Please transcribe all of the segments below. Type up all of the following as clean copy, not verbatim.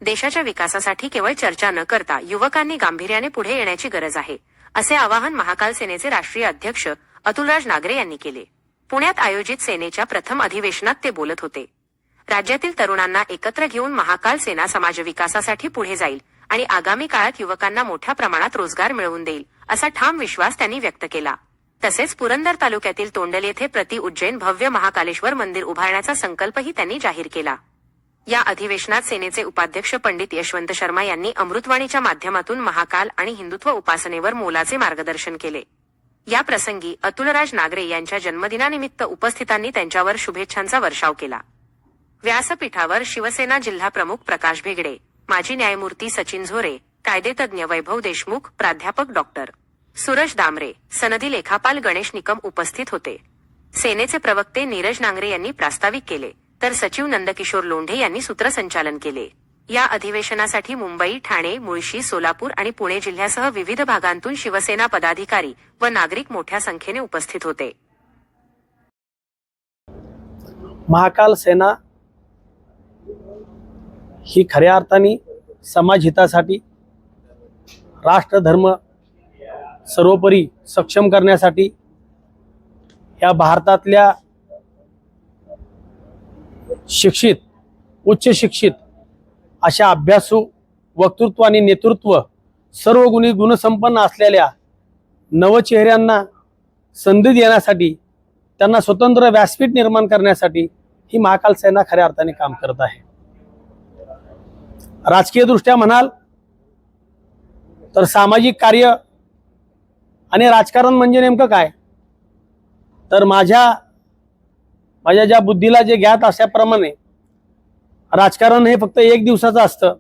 देशाच्या विकासासाठी केवळ चर्चा न करता युवकांनी गांभीर्याने पुढे येण्याची गरज आहे, असे आवाहन महाकाल सेनेचे राष्ट्रीय अध्यक्ष अतुलराज नागरे यांनी केले. पुण्यात आयोजित सेनेच्या प्रथम अधिवेशनात ते बोलत होते. राज्यातील तरुणांना एकत्र घेऊन महाकाल सेना समाज विकासासाठी पुढे जाईल आणि आगामी काळात युवकांना मोठ्या प्रमाणात रोजगार मिळवून देईल, असा ठाम विश्वास त्यांनी व्यक्त केला. तसेच पुरंदर तालुक्यातील तोंडल येथे प्रति उज्जैन भव्य महाकालेश्वर मंदिर उभारण्याचा संकल्पही त्यांनी जाहीर केला. या अधिवेशनात सेनेचे उपाध्यक्ष पंडित यशवंत शर्मा यांनी अमृतवाणीच्या माध्यमातून महाकाल आणि हिंदुत्व उपासनेवर मोलाचे मार्गदर्शन केले. या प्रसंगी अतुलराज नागरे यांच्या जन्मदिनानिमित्त उपस्थितांनी त्यांच्यावर शुभेच्छांचा वर्षाव केला. व्यासपीठावर शिवसेना जिल्हा प्रमुख प्रकाश भेगडे, माजी न्यायमूर्ती सचिन झोरे, कायदेतज्ञ वैभव देशमुख, प्राध्यापक डॉक्टर सुरज दामरे, सनदी लेखापाल गणेश निकम उपस्थित होते. सेनेचे प्रवक्ते नीरज नांगरे यांनी प्रास्ताविक केले, तर सचिव नंदकिशोर लोंढे यांनी सूत्रसंचालन केले. या अधिवेशनासाठी मुंबई, ठाणे, मुळशी, सोलापूर आणि पुणे जिल्ह्यासह विविध भागांतून शिवसेना पदाधिकारी व नागरिक मोठ्या संख्येने उपस्थित होते. महाकाल सेना ही खऱ्या अर्थाने समाज हितासाठी, राष्ट्र धर्म सर्वोपरी सक्षम करण्यासाठी या भारतातल्या शिक्षित, उच्च शिक्षित अशा अभ्यासू, वक्तृत्व आणि नेतृत्व सर्व गुणी गुणसंपन्न असलेल्या नवचेहऱ्यांना संधी देण्यासाठी, त्यांना स्वतंत्र व्यासपीठ निर्माण करण्यासाठी ही महाकाल सेना खऱ्या अर्थाने काम करत आहे. राजकीय दृष्ट्या म्हणाल तर सामाजिक कार्य आणि राजकारण म्हणजे नेमकं काय, तर माझ्या ज्या बुद्धीला जे ज्ञात असल्याप्रमाणे राजकारण हे फक्त एक दिवसाचं असतं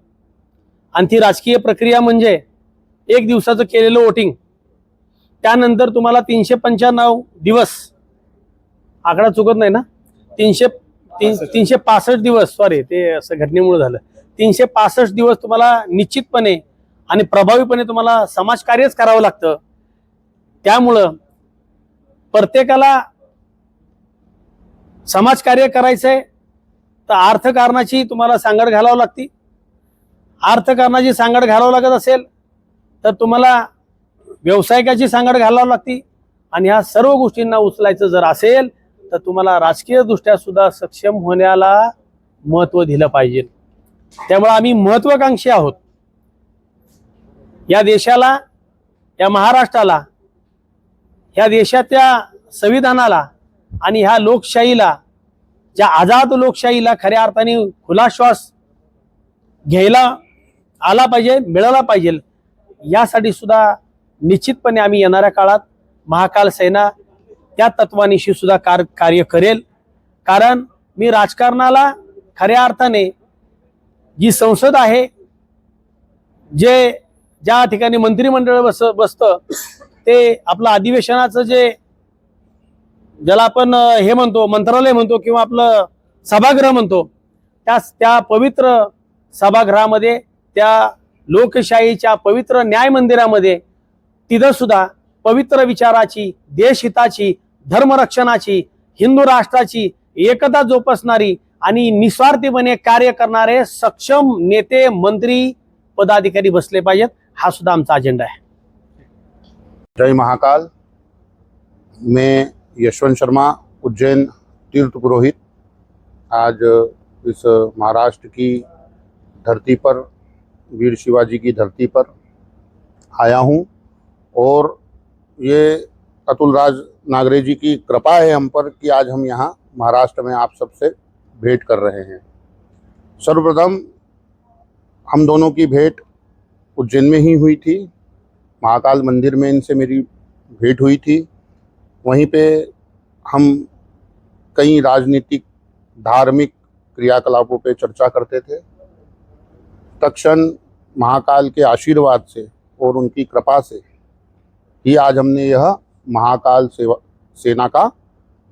आणि ती राजकीय प्रक्रिया म्हणजे एक दिवसाचं केलेलं वोटिंग, त्यानंतर तुम्हाला 395 दिवस, आकडा चुकत नाही ना, 365 दिवस, सॉरी ते असं घटनेमुळे झालं, 365 दिवस तुम्हाला निश्चितपणे आणि प्रभावीपणे तुम्हाला समाजकार्यच करावं लागतं. त्यामुळं प्रत्येकाला समाजकार्य करायचंय तर अर्थकारणाची तुम्हाला सांगड घालावं लागते. अर्थकारणाची सांगड घालावं लागत असेल तर तुम्हाला व्यावसायिकाची सांगड घालावं लागते आणि ह्या सर्व गोष्टींना उचलायचं जर असेल तर तुम्हाला राजकीय दृष्ट्या सुद्धा सक्षम होण्याला महत्त्व दिलं पाहिजे. त्यामुळे आम्ही महत्त्वाकांक्षी आहोत. या देशाला, या महाराष्ट्राला, ह्या देशाच्या संविधानाला आणि ह्या लोकशाहीला, ज्या आझाद लोकशाहीला खऱ्या अर्थाने खुला श्वास घ्यायला आला पाहिजे, मिळाला पाहिजे. यासाठी सुद्धा निश्चितपणे आम्ही येणाऱ्या काळात महाकाल सेना त्या तत्वानिशी सुद्धा कार्य करेल. कारण मी राजकारणाला खऱ्या अर्थाने जी संसद आहे, ज्या ठिकाणी मंत्रिमंडळ बसतं, ते आपलं अधिवेशनाचं ज्याला आपण हे म्हणतो मंत्रालय म्हणतो किंवा आपलं सभागृह म्हणतो, त्या पवित्र सभागृहामध्ये, त्या लोकशाहीच्या पवित्र न्याय मंदिरामध्ये, तिथं सुद्धा पवित्र विचाराची, देशहिताची, धर्मरक्षणाची, हिंदू राष्ट्राची एकता जोपासणारी आणि निस्वार्थीपणे कार्य करणारे सक्षम नेते, मंत्री, पदाधिकारी बसले पाहिजेत. हा सुद्धा आमचा अजेंडा आहे. जय महाकाल. मैं यशवंत शर्मा, उज्जैन तीर्थ पुरोहित, आज इस महाराष्ट्र की धरती पर, वीर शिवाजी की धरती पर आया हूँ और ये अतुलराज नागरे जी की कृपा है हम पर कि आज हम यहाँ महाराष्ट्र में आप सबसे भेंट कर रहे हैं. सर्वप्रथम हम दोनों की भेंट उज्जैन में ही हुई थी. महाकाल मंदिर में इनसे मेरी भेंट हुई थी. वहीं पे हम कई राजनीतिक, धार्मिक क्रियाकलापों पे चर्चा करते थे. तत्क्षण महाकाल के आशीर्वाद से और उनकी कृपा से ही आज हमने यह महाकाल सेना का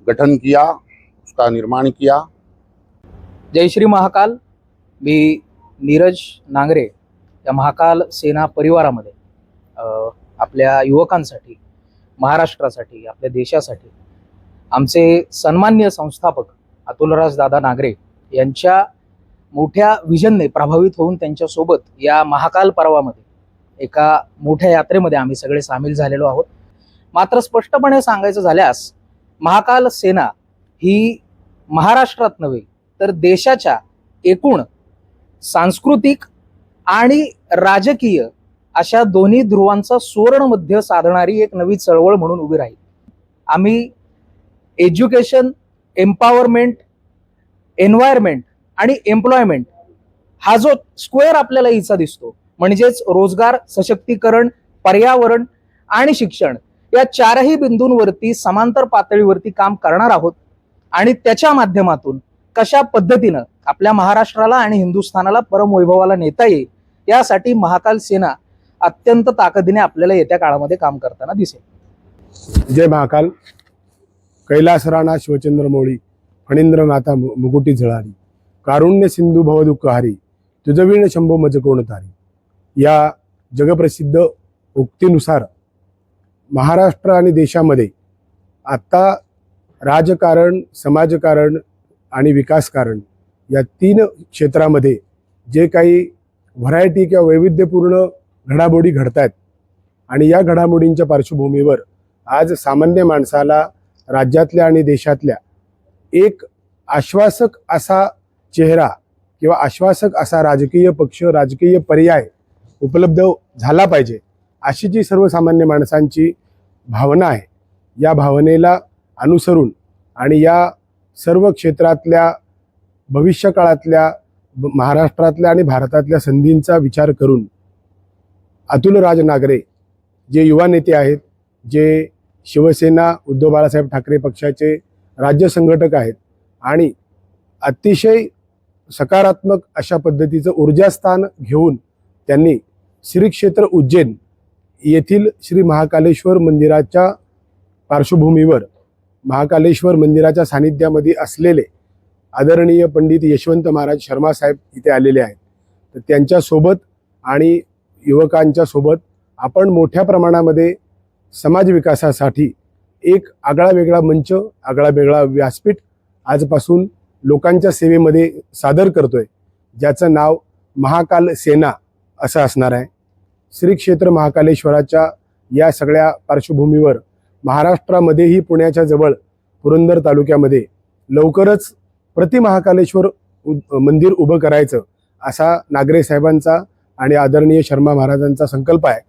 गठन किया, उसका निर्माण किया. जय श्री महाकाल. मी नीरज नांगरे या महाकाल सेना परिवारामध्ये आपल्या युवकांसाठी, महाराष्ट्रासाठी, आपल्या देशासाठी आमचे सन्माननीय संस्थापक अतुलराज दादा नागरे यांच्या मोठ्या विजनने प्रभावित होऊन त्यांच्यासोबत या महाकाल पर्वामध्ये एका मोठ्या यात्रेमध्ये आम्ही सगळे सामील झालेलो आहोत. मात्र स्पष्टपणे सांगायचं झाल्यास महाकाल सेना ही महाराष्ट्रात नव्हे तर देशाच्या एकूण सांस्कृतिक आणि राजकीय अशा दोन्ही ध्रुवांचा सुवर्ण मध्य साधणारी एक नवी चळवळ म्हणून उभी राहील. आम्ही एज्युकेशन, एम्पॉवरमेंट, एन्व्हायरमेंट आणि एम्प्लॉयमेंट हा जो स्क्वेअर आपल्याला इथचा दिसतो, म्हणजेच रोजगार, सशक्तीकरण, पर्यावरण आणि शिक्षण या चारही बिंदूंवरती समांतर पातळीवरती काम करणार आहोत. आणि त्याच्या माध्यमातून कशा पद्धतीनं आपल्या महाराष्ट्राला आणि हिंदुस्थानाला परमवैभवाला नेता येईल यासाठी महाकाल सेना अत्यंत ताकदीने आपल्याला येत्या काळामध्ये काम करताना दिसेल. जय महाकाल. कैलास राणा शिवचंद्र मोळी, फणींद्रनाथा मुकुटी झळारी, कारुण्य सिंधू भवदुःखहारी, तुझवीण शंभो मज कोण तारी या जगप्रसिद्ध उक्तीनुसार महाराष्ट्र आणि देशामध्ये आता राजकारण, समाजकारण आणि विकासकारण या 3 क्षेत्रामध्ये जे काही व्हरायटी किंवा वैविध्यपूर्ण घडामोडी घडत आहेत आणि या घडामोडींच्या पार्श्वभूमीवर आज सामान्य माणसाला राज्यातल्या आणि देशातल्या एक आश्वासक असा चेहरा किंवा आश्वासक असा राजकीय पक्ष, राजकीय पर्याय उपलब्ध झाला पाहिजे अशी जी सर्वसामान्य माणसांची भावना आहे, या भावनेला अनुसरून आणि या सर्व क्षेत्रातल्या भविष्यकाळातल्या महाराष्ट्रातल्या आणि भारतातल्या संधींचा विचार करून अतुलराज नागरे जे युवा नेते आहेत, जे शिवसेना उद्धव बाळासाहेब ठाकरे पक्षाचे राज्य संघटक आहेत आणि अतिशय सकारात्मक अशा पद्धतीचं ऊर्जास्थान घेऊन त्यांनी श्री क्षेत्र उज्जैन येथील श्री महाकालेश्वर मंदिराच्या पार्श्वभूमीवर महाकालेश्वर मंदिराच्या सानिध्यामध्ये असलेले आदरणीय पंडित यशवंत महाराज शर्मा साहेब इथे आलेले आहेत. तर त्यांच्यासोबत आणि युवकांच्या सोबत आपण मोठ्या प्रमाणामध्ये समाज विकासासाठी एक आगळा वेगळा मंच, आगळा वेगळा व्यासपीठ आजपासून लोकांच्या सेवेमध्ये सादर करतोय, ज्याचं नाव महाकाल सेना असं असणार आहे. श्री क्षेत्र महाकालेश्वराच्या या सगळ्या पार्श्वभूमीवर महाराष्ट्रामध्येही पुण्याच्या जवळ पुरंदर तालुक्यामध्ये लवकरच प्रति महाकालेश्वर मंदिर उभं करायचं असा नागरे साहेबांचा आणि आदरणीय शर्मा महाराजांचा संकल्प आहे.